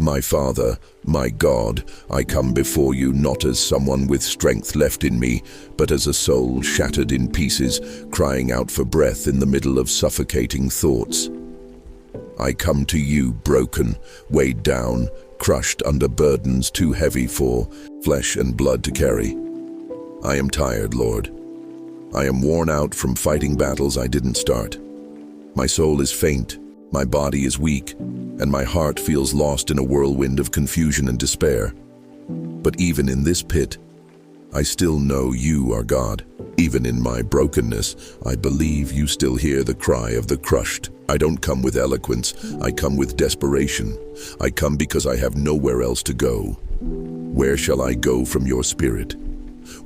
My Father, my God, I come before you not as someone with strength left in me, but as a soul shattered in pieces, crying out for breath in the middle of suffocating thoughts. I come to you broken, weighed down, crushed under burdens too heavy for flesh and blood to carry. I am tired, Lord. I am worn out from fighting battles I didn't start. My soul is faint, my body is weak, and my heart feels lost in a whirlwind of confusion and despair. But even in this pit, I still know you are God. Even in my brokenness, I believe you still hear the cry of the crushed. I don't come with eloquence, I come with desperation. I come because I have nowhere else to go. Where shall I go from your spirit?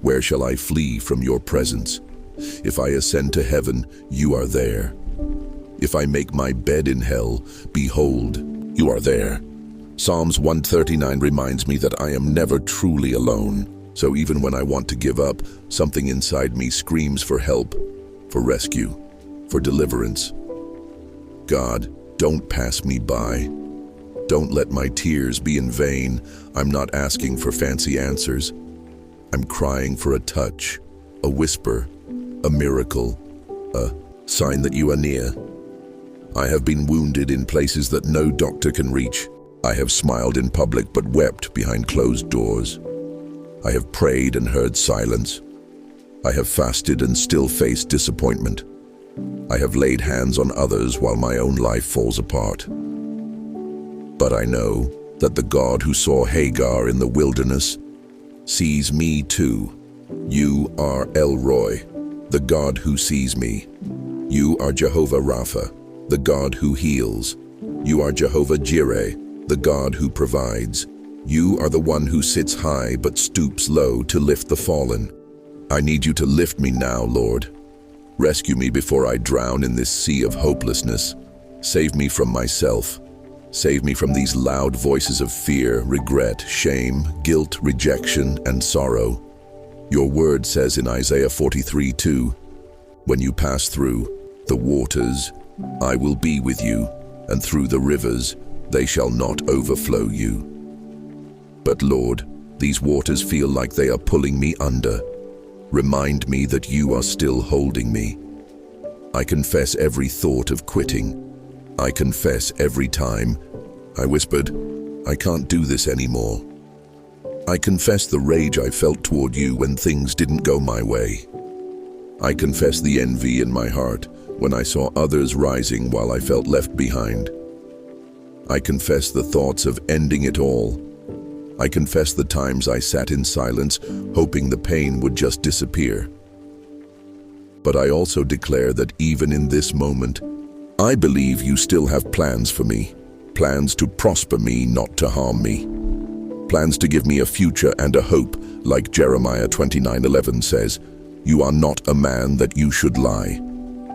Where shall I flee from your presence? If I ascend to heaven, you are there. If I make my bed in hell, behold, you are there. Psalms 139 reminds me that I am never truly alone. So even when I want to give up, something inside me screams for help, for rescue, for deliverance. God, don't pass me by. Don't let my tears be in vain. I'm not asking for fancy answers. I'm crying for a touch, a whisper, a miracle, a sign that you are near. I have been wounded in places that no doctor can reach. I have smiled in public but wept behind closed doors. I have prayed and heard silence. I have fasted and still faced disappointment. I have laid hands on others while my own life falls apart. But I know that the God who saw Hagar in the wilderness sees me too. You are El Roy, the God who sees me. You are Jehovah Rapha, the God who heals. You are Jehovah Jireh, the God who provides. You are the one who sits high but stoops low to lift the fallen. I need you to lift me now, Lord. Rescue me before I drown in this sea of hopelessness. Save me from myself. Save me from these loud voices of fear, regret, shame, guilt, rejection, and sorrow. Your word says in Isaiah 43:2, when you pass through the waters, I will be with you, and through the rivers, they shall not overflow you. But Lord, these waters feel like they are pulling me under. Remind me that you are still holding me. I confess every thought of quitting. I confess every time I whispered, I can't do this anymore. I confess the rage I felt toward you when things didn't go my way. I confess the envy in my heart when I saw others rising while I felt left behind. I confess the thoughts of ending it all. I confess the times I sat in silence, hoping the pain would just disappear. But I also declare that even in this moment, I believe you still have plans for me. Plans to prosper me, not to harm me. Plans to give me a future and a hope, like Jeremiah 29:11 says, you are not a man that you should lie.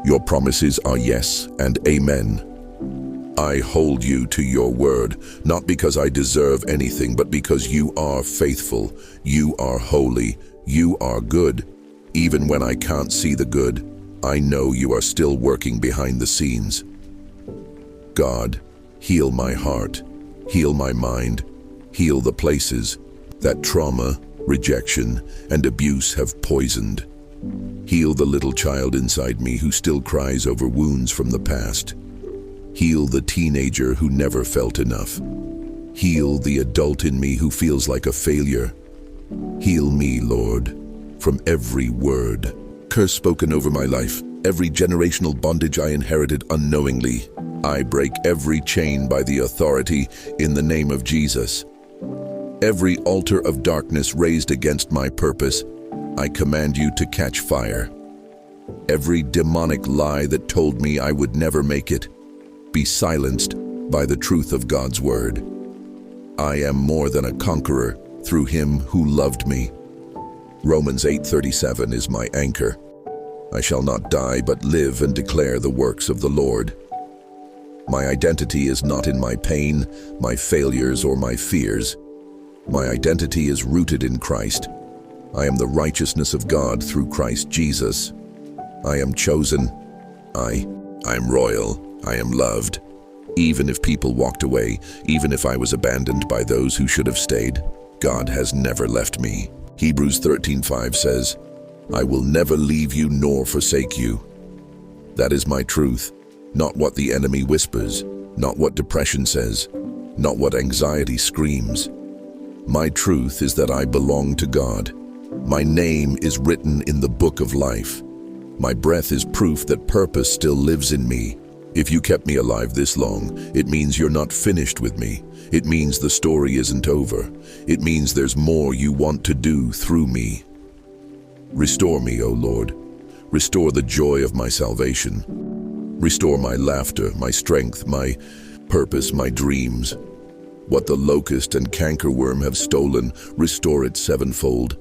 Your promises are yes and amen. I hold you to your word, not because I deserve anything, but because you are faithful, you are holy, you are good. Even when I can't see the good, I know you are still working behind the scenes. God, heal my heart, heal my mind, heal the places that trauma, rejection, and abuse have poisoned. Heal the little child inside me who still cries over wounds from the past. Heal the teenager who never felt enough. Heal the adult in me who feels like a failure. Heal me, Lord, from every word, curse spoken over my life, every generational bondage I inherited unknowingly. I break every chain by the authority in the name of Jesus. Every altar of darkness raised against my purpose, I command you to catch fire. Every demonic lie that told me I would never make it, be silenced by the truth of God's word. I am more than a conqueror through him who loved me. Romans 8:37 is my anchor. I shall not die but live and declare the works of the Lord. My identity is not in my pain, my failures, or my fears. My identity is rooted in Christ. I am the righteousness of God through Christ Jesus. I am chosen. I am royal. I am loved. Even if people walked away, even if I was abandoned by those who should have stayed, God has never left me. Hebrews 13:5 says, I will never leave you nor forsake you. That is my truth, not what the enemy whispers, not what depression says, not what anxiety screams. My truth is that I belong to God. My name is written in the book of life. My breath is proof that purpose still lives in me. If you kept me alive this long, it means you're not finished with me. It means the story isn't over. It means there's more you want to do through me. Restore me, O Lord. Restore the joy of my salvation. Restore my laughter, my strength, my purpose, my dreams. What the locust and cankerworm have stolen, restore it sevenfold.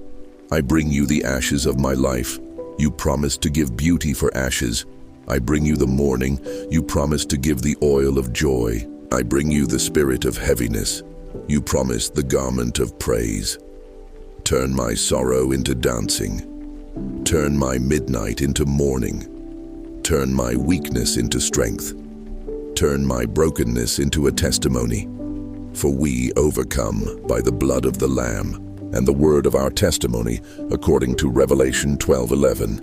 I bring you the ashes of my life. You promised to give beauty for ashes. I bring you the mourning. You promised to give the oil of joy. I bring you the spirit of heaviness. You promised the garment of praise. Turn my sorrow into dancing. Turn my midnight into morning. Turn my weakness into strength. Turn my brokenness into a testimony. For we overcome by the blood of the Lamb and the word of our testimony, according to Revelation 12:11.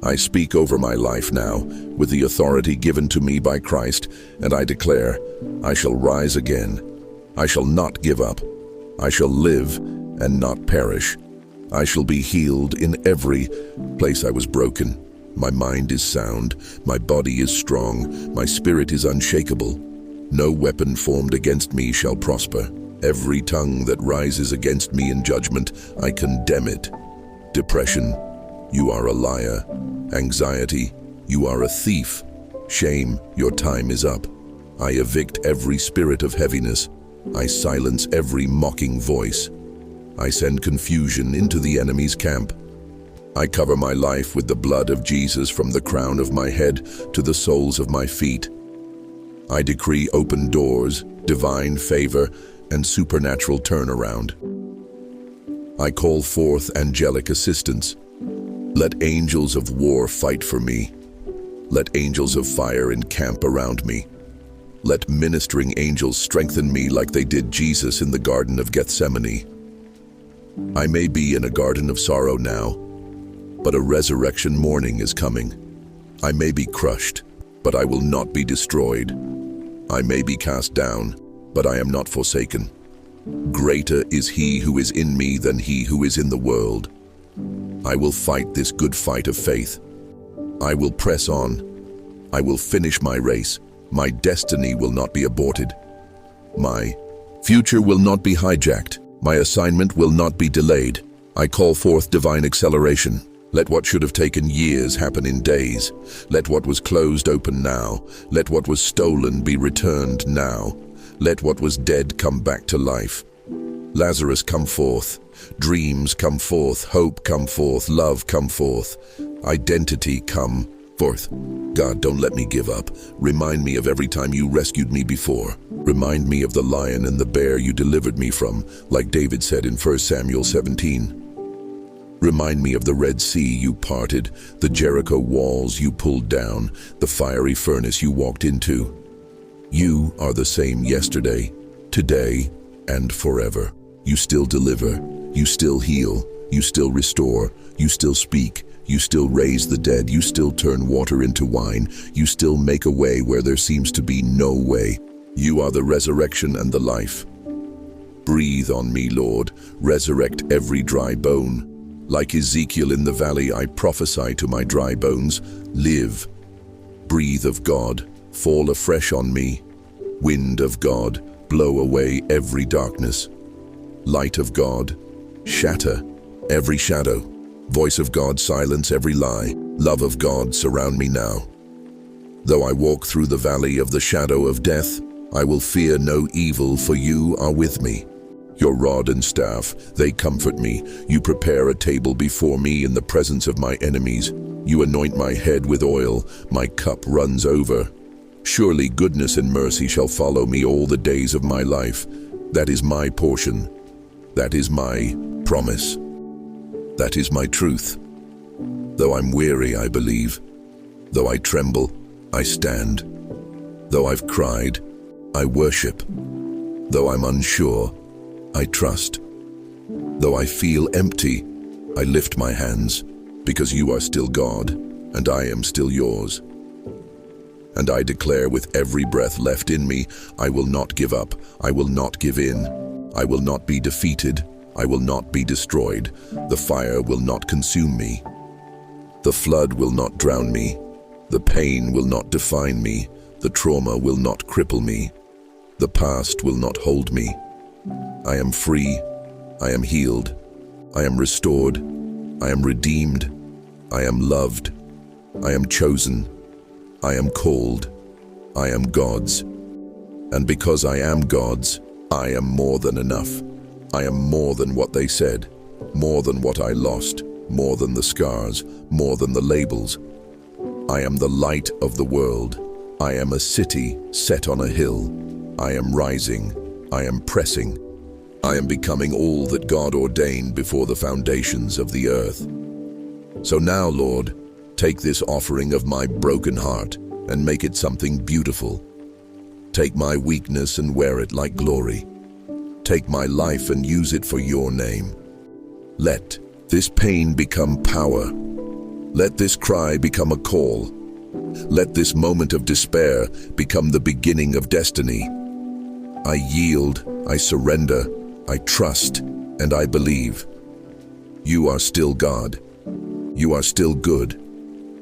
I speak over my life now with the authority given to me by Christ, and I declare, I shall rise again. I shall not give up. I shall live and not perish. I shall be healed in every place I was broken. My mind is sound, my body is strong, my spirit is unshakable. No weapon formed against me shall prosper. Every tongue that rises against me in judgment, I condemn it. Depression, you are a liar. Anxiety, you are a thief. Shame, your time is up. I evict every spirit of heaviness. I silence every mocking voice. I send confusion into the enemy's camp. I cover my life with the blood of Jesus from the crown of my head to the soles of my feet. I decree open doors, divine favor, and supernatural turnaround. I call forth angelic assistance. Let angels of war fight for me. Let angels of fire encamp around me. Let ministering angels strengthen me like they did Jesus in the Garden of Gethsemane. I may be in a garden of sorrow now, but a resurrection morning is coming. I may be crushed, but I will not be destroyed. I may be cast down, but I am not forsaken. Greater is he who is in me than he who is in the world. I will fight this good fight of faith. I will press on. I will finish my race. My destiny will not be aborted. My future will not be hijacked. My assignment will not be delayed. I call forth divine acceleration. Let what should have taken years happen in days. Let what was closed open now. Let what was stolen be returned now. Let what was dead come back to life. Lazarus, come forth. Dreams, come forth. Hope, come forth. Love, come forth. Identity, come forth. God, don't let me give up. Remind me of every time you rescued me before. Remind me of the lion and the bear you delivered me from, like David said in 1 Samuel 17. Remind me of the Red Sea you parted, the Jericho walls you pulled down, the fiery furnace you walked into. You are the same yesterday, today, and forever. You still deliver, you still heal, you still restore, you still speak, you still raise the dead, you still turn water into wine, you still make a way where there seems to be no way. You are the resurrection and the life. Breathe on me, Lord, resurrect every dry bone. Like Ezekiel in the valley, I prophesy to my dry bones, live. Breathe of God, fall afresh on me. Wind of God, blow away every darkness. Light of God, shatter every shadow. Voice of God, silence every lie. Love of God, surround me now. Though I walk through the valley of the shadow of death, I will fear no evil, for you are with me. Your rod and staff, they comfort me. You prepare a table before me in the presence of my enemies. You anoint my head with oil, my cup runs over. Surely goodness and mercy shall follow me all the days of my life. That is my portion. That is my promise. That is my truth. Though I'm weary, I believe. Though I tremble, I stand. Though I've cried, I worship. Though I'm unsure, I trust. Though I feel empty, I lift my hands, because you are still God, and I am still yours. And I declare with every breath left in me, I will not give up, I will not give in, I will not be defeated, I will not be destroyed, the fire will not consume me. The flood will not drown me, the pain will not define me, the trauma will not cripple me, the past will not hold me. I am free, I am healed, I am restored, I am redeemed, I am loved, I am chosen, I am called, I am God's. And because I am God's, I am more than enough. I am more than what they said, more than what I lost, more than the scars, more than the labels. I am the light of the world. I am a city set on a hill. I am rising. I am pressing. I am becoming all that God ordained before the foundations of the earth. So now, Lord, take this offering of my broken heart and make it something beautiful. Take my weakness and wear it like glory. Take my life and use it for your name. Let this pain become power. Let this cry become a call. Let this moment of despair become the beginning of destiny. I yield, I surrender, I trust, and I believe. You are still God. You are still good.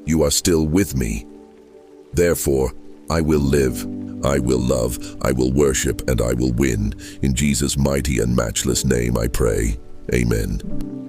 You are still with me. Therefore, I will live, I will love, I will worship, and I will win. In Jesus' mighty and matchless name I pray. Amen.